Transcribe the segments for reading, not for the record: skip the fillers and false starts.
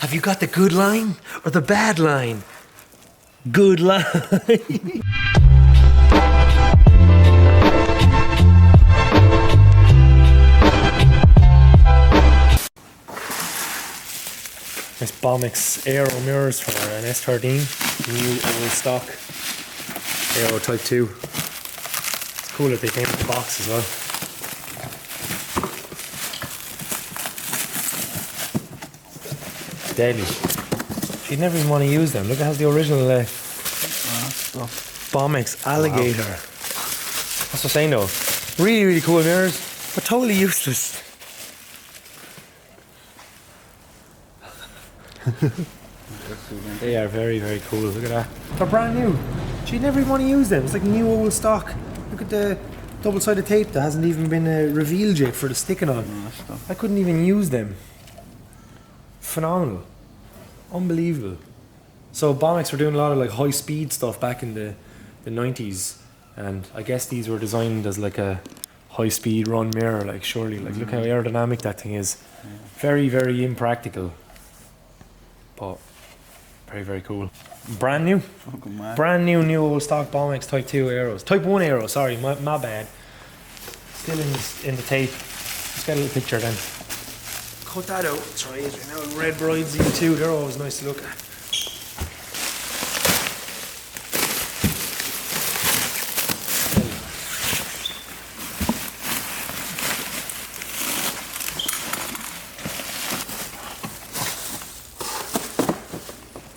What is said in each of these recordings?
Have you got the good line or the bad line? Good line. Nice Bomix Aero mirrors for an S13, new old stock Aero Type 2. It's cool that they came with the box as well. Deadly. You'd never even want to use them. Look, it has the original Bomix alligator. Wow. That's what I'm saying though. Really, really cool mirrors, but totally useless. They are very, very cool. Look at that. They're brand new. You'd never even want to use them. It's like new old stock. Look at the double-sided tape that hasn't even been revealed yet for the sticking on. I couldn't even use them. Phenomenal. Unbelievable. So Bomix were doing a lot of like high-speed stuff back in the 90s, and I guess these were designed as like a high-speed run mirror, like surely. Like look how aerodynamic that thing is. Very, very impractical. But very, very cool. Brand new. Brand new old stock Bomix Type 2 Aeros. Type 1 Aero, sorry, my bad. Still in the tape. Let's get a little picture then. Cut that out. Try it. Now red brides even too. They're always nice to look at.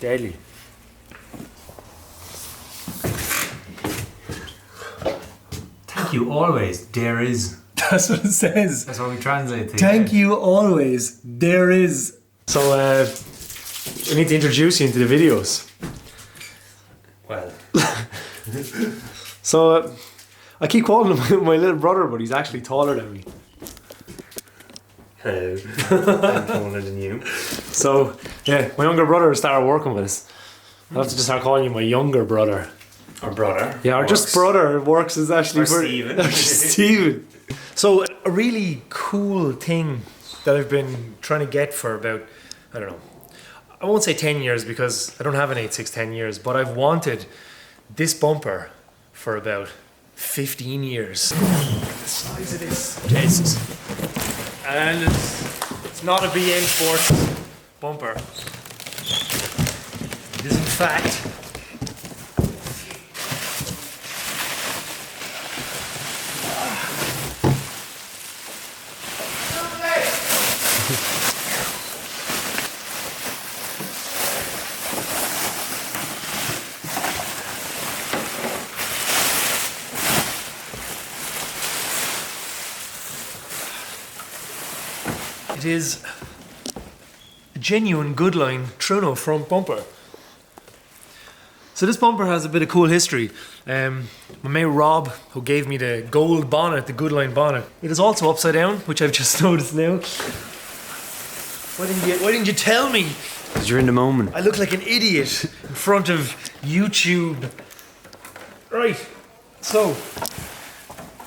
Deadly. Thank you always, there is. That's what it says. That's what we translate to. Thank you always, there is. So I need to introduce you into the videos. Well. So I keep calling him my little brother, but he's actually taller than me. Hello. I'm taller than you. So yeah, my younger brother started working with us. I'll have to just start calling you my younger brother. Or brother. Yeah, or works. Just brother. Works is actually or Steven. Or Steven. So a really cool thing that I've been trying to get for about, I don't know, I won't say 10 years because I don't have an 86 10 years, but I've wanted this bumper for about 15 years. Look at the size of this. Jesus. And it's not a BN Sports bumper. It is in fact it is a genuine Goodline Trueno front bumper. So this bumper has a bit of cool history. My mate Rob, who gave me the gold bonnet, the Goodline bonnet, it is also upside down, which I've just noticed now. Why didn't you tell me? Because you're in the moment. I look like an idiot in front of YouTube. Right, so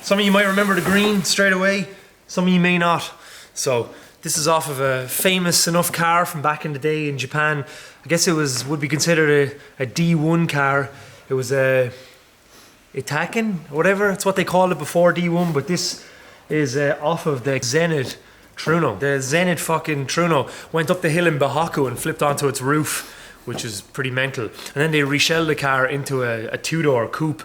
some of you might remember the green straight away, some of you may not. So this is off of a famous enough car from back in the day in Japan. I guess it would be considered a D1 car. It was a Itaken, whatever. It's what they called it before D1, but this is off of the Zenit Trueno. The Zenit fucking Trueno went up the hill in Bahaku and flipped onto its roof, which is pretty mental. And then they reshelled the car into a two-door coupe.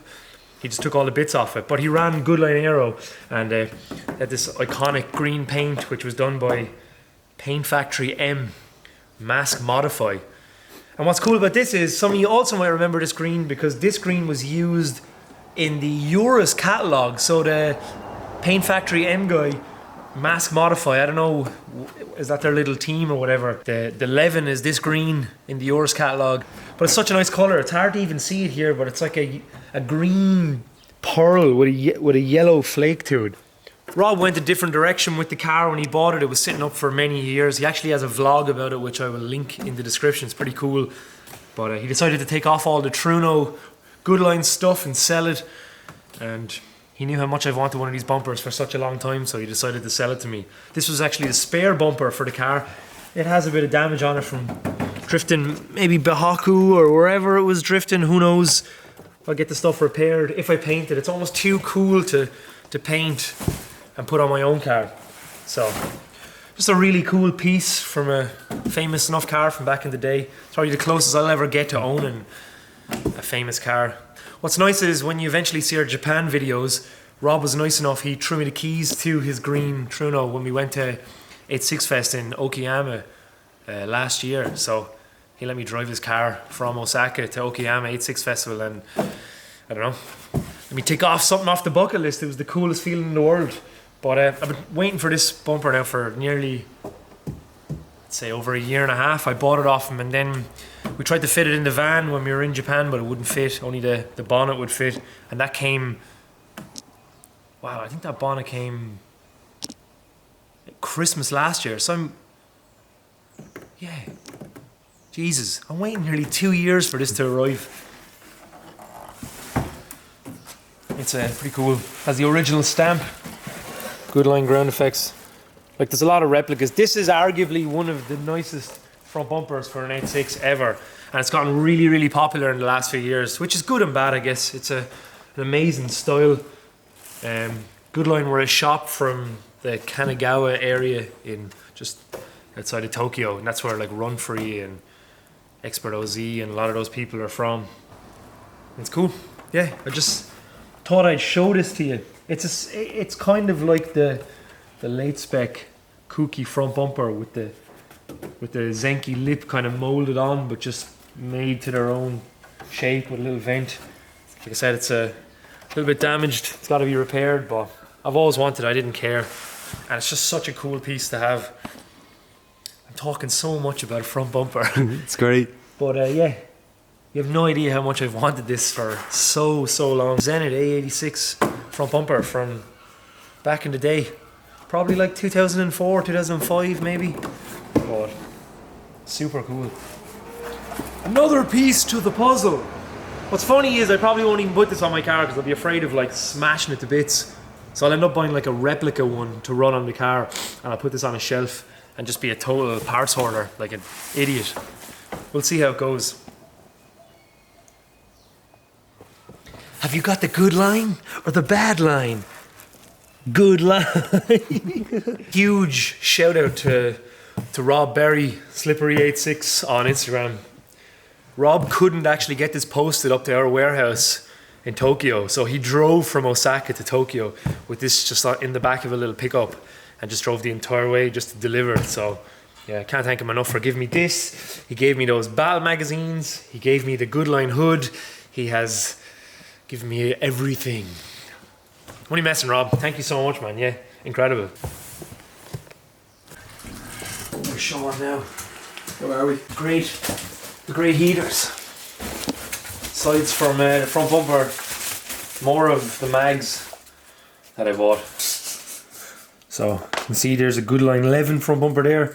He just took all the bits off it, but he ran Goodline Aero and had this iconic green paint, which was done by Paint Factory M, Mask Modify. And what's cool about this is some of you also might remember this green because this green was used in the Urus catalogue. So the Paint Factory M guy, Mask Modify, I don't know, is that their little team or whatever? The Levin is this green in the Urus catalogue, but it's such a nice colour. It's hard to even see it here, but it's like a green pearl with a yellow flake to it. Rob went a different direction with the car when he bought it. It was sitting up for many years. He actually has a vlog about it, which I will link in the description. It's pretty cool. But he decided to take off all the Trueno Goodline stuff and sell it. And he knew how much I've wanted one of these bumpers for such a long time, so he decided to sell it to me. This was actually the spare bumper for the car. it has a bit of damage on it from drifting maybe Bahaku or wherever it was drifting, who knows. I'll get the stuff repaired if I paint it. It's almost too cool to paint and put on my own car. So just a really cool piece from a famous enough car from back in the day. It's probably the closest I'll ever get to owning a famous car. What's nice is when you eventually see our Japan videos, Rob was nice enough, he threw me the keys to his green Trueno when we went to 86 Fest in Okayama last year. So he let me drive his car from Osaka to Okayama 86 Festival, and I don't know, let me tick off something off the bucket list. It was the coolest feeling in the world. But I've been waiting for this bumper now for nearly, let's say, over a year and a half. I bought it off him, and then we tried to fit it in the van when we were in Japan, but it wouldn't fit. Only the bonnet would fit, and that came, wow, I think that bonnet came Christmas last year. So yeah, Jesus, I'm waiting nearly 2 years for this to arrive. It's pretty cool. Has the original stamp. Goodline ground effects. Like, there's a lot of replicas. This is arguably one of the nicest front bumpers for an 86 ever, and it's gotten really, really popular in the last few years, which is good and bad, I guess. It's an amazing style. Goodline were a shop from the Kanagawa area in just outside of Tokyo, and that's where like Run Free and Expert OZ and a lot of those people are from. It's cool. Yeah, I just thought I'd show this to you. It's kind of like the late spec kooky front bumper with the Zenki lip kind of molded on, but just made to their own shape with a little vent. Like I said, it's a little bit damaged. It's got to be repaired, but I've always wanted it. I didn't care, and it's just such a cool piece to have. I'm talking so much about a front bumper. It's great. But yeah, you have no idea how much I've wanted this for so long. Zenit A86 front bumper from back in the day, probably like 2004, 2005 maybe. But super cool. Another piece to the puzzle. What's funny is I probably won't even put this on my car because I'll be afraid of like smashing it to bits. So I'll end up buying like a replica one to run on the car, and I'll put this on a shelf and just be a total parts hoarder like an idiot. We'll see how it goes. Have you got the good line or the bad line? Good line. Huge shout out to Rob Berry, Slippery86 on Instagram. Rob couldn't actually get this posted up to our warehouse in Tokyo, so he drove from Osaka to Tokyo with this just in the back of a little pickup and just drove the entire way just to deliver it. So yeah, I can't thank him enough for giving me this. He gave me those battle magazines. He gave me the Goodline hood. He has given me everything. Only messing, Rob. Thank you so much, man. Yeah, incredible. We're showing now. How are we? Great. The great heaters. Sides from the front bumper. More of the mags that I bought. So you can see there's a Goodline 11 front bumper there.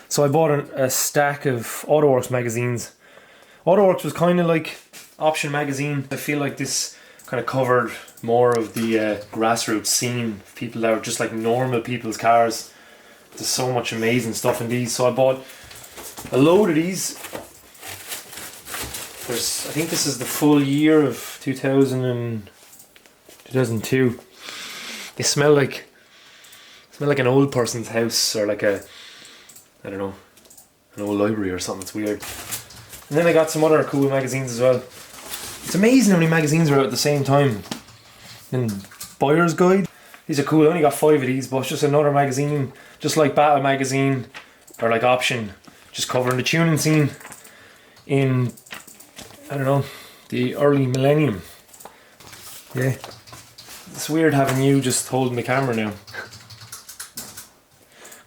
So I bought a stack of AutoWorks magazines. AutoWorks was kind of like Option magazine. I feel like this kind of covered more of the grassroots scene, people that were just like normal people's cars. There's so much amazing stuff in these. So I bought a load of these. I think this is the full year of 2002. They smell like an old person's house, or like I don't know, an old library or something. It's weird. And then I got some other cool magazines as well. It's amazing how many magazines are out at the same time. And Buyer's Guide. These are cool. I only got 5 of these, but it's just another magazine, just like Battle Magazine or like Option, just covering the tuning scene in, I don't know, the early millennium. Yeah. It's weird having you just holding the camera now.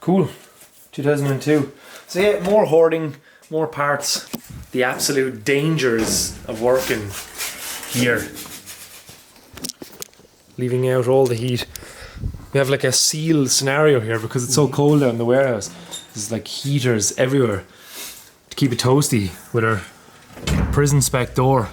Cool. 2002. So yeah, more hoarding, more parts. The absolute dangers of working here. Leaving out all the heat. We have like a sealed scenario here because it's so cold out in the warehouse. There's like heaters everywhere to keep it toasty with our prison spec door.